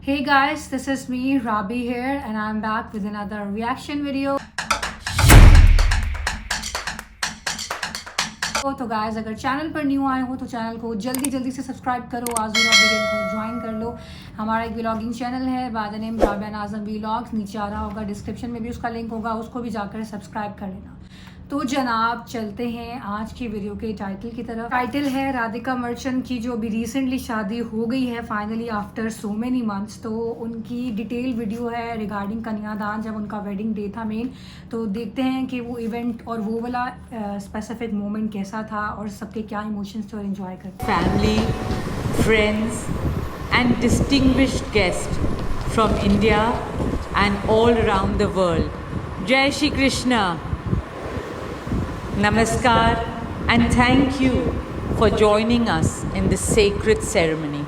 Hey guys, this is me, Rabi here, and I'm back with another reaction video. तो guys अगर channel पर new आए हो तो चैनल को जल्दी से सब्सक्राइब करो। आज़ूरा वीडियो को ज्वाइन कर लो। हमारा एक व्लॉगिंग चैनल है by the name Rabia Nazam vlogs, नीचे आ रहा होगा, डिस्क्रिप्शन में भी उसका लिंक होगा, उसको भी जाकर सब्सक्राइब कर लेना। तो जनाब चलते हैं आज की वीडियो के टाइटल की तरफ। टाइटल है राधिका मर्चेंट की, जो अभी रिसेंटली शादी हो गई है finally after so many months. तो उनकी डिटेल वीडियो है रिगार्डिंग कन्यादान, जब उनका वेडिंग डे था मेन। तो देखते हैं कि वो इवेंट और वो वाला स्पेसिफिक मोमेंट कैसा था और सबके क्या इमोशंस थे और एंजॉय करते। Family, friends, and distinguished guests from India and all around the world. Jai Shri Krishna. Namaskar and thank you for joining us in this sacred ceremony.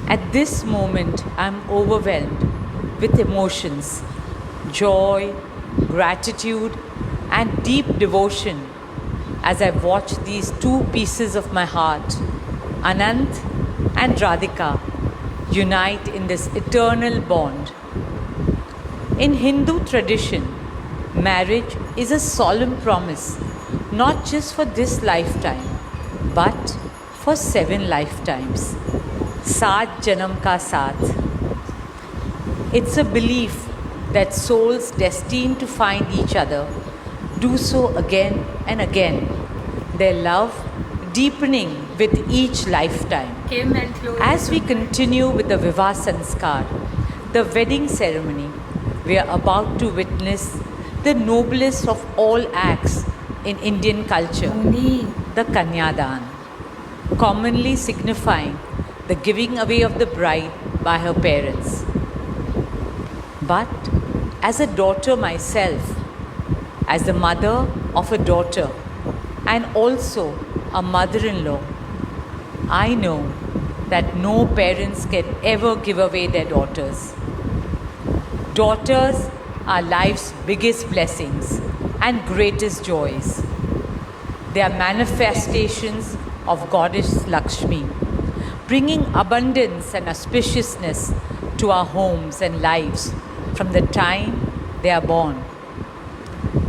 At this moment, I'm overwhelmed with emotions, joy, gratitude, and deep devotion as I watch these two pieces of my heart, Anant and Radhika, unite in this eternal bond. In Hindu tradition, marriage is a solemn promise, not just for this lifetime, but for 7 lifetimes. Saat janam ka saath. It's a belief that souls destined to find each other do so again and again, their love deepening with each lifetime. As we continue with the Vivah Sanskar, the wedding ceremony, we are about to witness the noblest of all acts in Indian culture, the Kanyadan, commonly signifying the giving away of the bride by her parents. But as a daughter myself, as the mother of a daughter and also a mother-in-law, I know that no parents can ever give away their daughters. Daughters are life's biggest blessings and greatest joys. They are manifestations of Goddess Lakshmi, bringing abundance and auspiciousness to our homes and lives from the time they are born.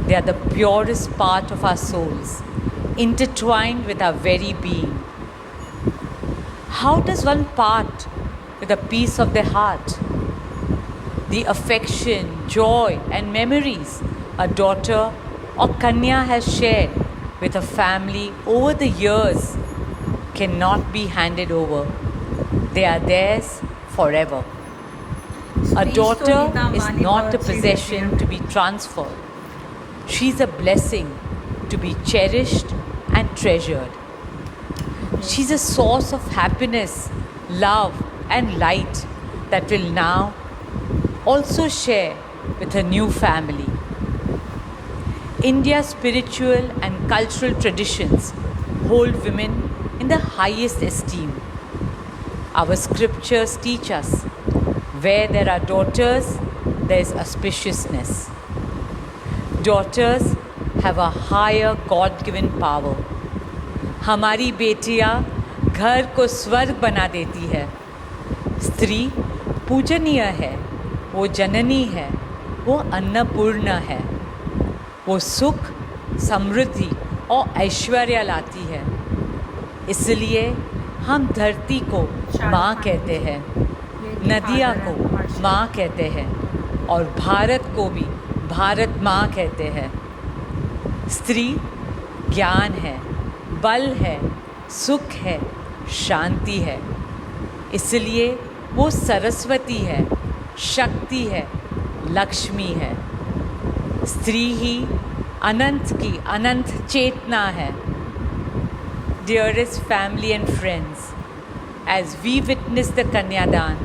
They are the purest part of our souls, intertwined with our very being. How does one part with a piece of their heart? The affection, joy, and memories a daughter or Kanya has shared with her family over the years cannot be handed over. They are theirs forever. A daughter is not a possession to be transferred. She is a blessing to be cherished and treasured. She is a source of happiness, love, and light that will now also share with her new family. India's spiritual and cultural traditions hold women in the highest esteem. Our scriptures teach us where there are daughters, there is auspiciousness. Daughters have a higher God-given power. हमारी बेटियां घर को स्वर्ग बना देती है. स्त्री पूजनीय है, वो जननी है, वो अन्नपूर्णा है, वो सुख, समृद्धि और ऐश्वर्य लाती है. इसलिए हम धरती को माँ कहते हैं, नदियाँ को माँ कहते हैं और भारत को भी भारत माँ कहते हैं. स्त्री ज्ञान है, बल है, सुख है, शांति है. इसलिए वो सरस्वती है, शक्ति है, लक्ष्मी है. स्त्री ही अनंत की अनंत चेतना है. Dearest family and friends, as we witness the Kanyadan,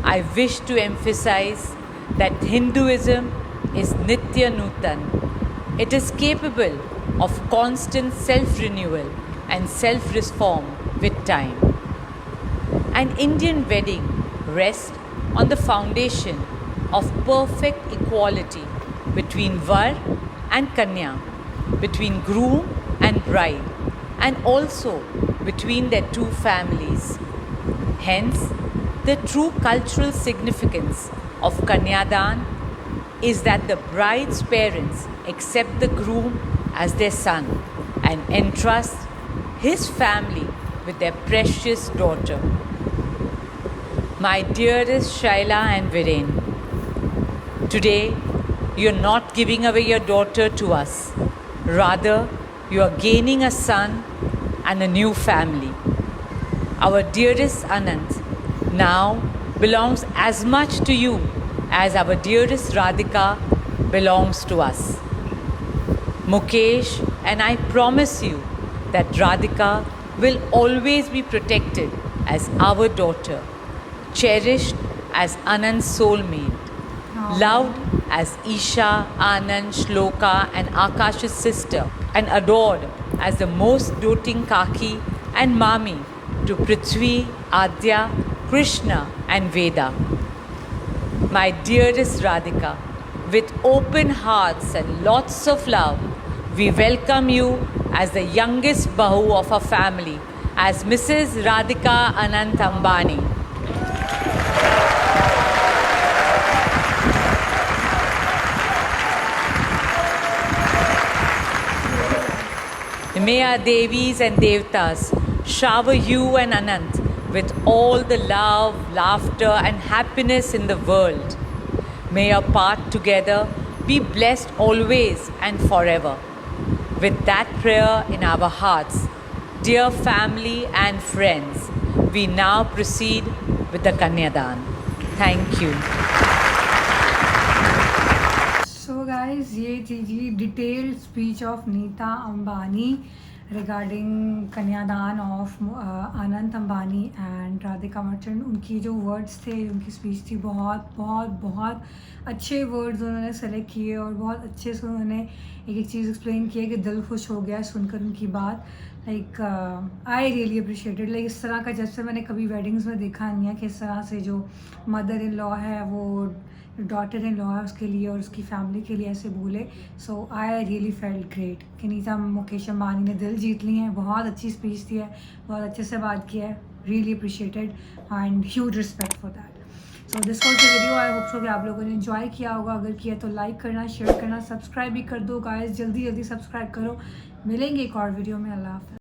I wish to emphasize that Hinduism is Nitya Nutan. It is capable of constant self-renewal and self-reform with time. An Indian wedding rests on the foundation of perfect equality between Var and Kanya, between groom and bride, and also between their two families. Hence, The true cultural significance of Kanyadan is that the bride's parents accept the groom as their son and entrust his family with their precious daughter. My dearest Shaila and Viren, today you're not giving away your daughter to us. Rather, you are gaining a son and a new family. Our dearest Anant now belongs as much to you as our dearest Radhika belongs to us. Mukesh and I promise you that Radhika will always be protected as our daughter, cherished as Anand's soulmate, loved as Isha, Anand, Shloka and Akash's sister, and adored as the most doting Kaki and Mami to Prithvi, Adya, Krishna and Veda. My dearest Radhika, with open hearts and lots of love, we welcome you as the youngest Bahu of our family, as Mrs. Radhika Anant Ambani. May our Devis and Devtas shower you and Anant with all the love, laughter and happiness in the world. May your path together be blessed always and forever. With that prayer in our hearts, dear family and friends, we now proceed with the Kanyadan. Thank you. So guys, ये थी जी detailed speech of Nita Ambani regarding kanyadaan of Anant Ambani and Radhika Merchant. उनकी जो words थे, उनकी speech थी, बहुत बहुत बहुत अच्छे वर्ड्स उन्होंने सेलेक्ट किए और बहुत अच्छे से उन्होंने एक एक चीज़ एक्सप्लेन किया कि दिल खुश हो गया सुनकर उनकी बात. Like I really appreciated. Like इस तरह का जब से मैंने कभी वेडिंग्स में देखा नहीं है कि इस तरह से जो मदर इन लॉ है वो डॉटर इन लॉ है उसके लिए और उसकी फैमिली के लिए ऐसे बोले. सो आई रियली फेल्ट ग्रेट कि नीता मुकेश अंबानी ने दिल जीत ली हैं. बहुत अच्छी स्पीच दी है, बहुत अच्छे से बात की है. Really appreciated and huge respect for that. So this was the video. I hope so कि आप लोगों ने एंजॉय किया होगा. अगर किया तो लाइक करना, शेयर करना, सब्सक्राइब भी कर दो गाइस. जल्दी जल्दी सब्सक्राइब करो. मिलेंगे एक और वीडियो में. अल्लाह हाफ़िज़.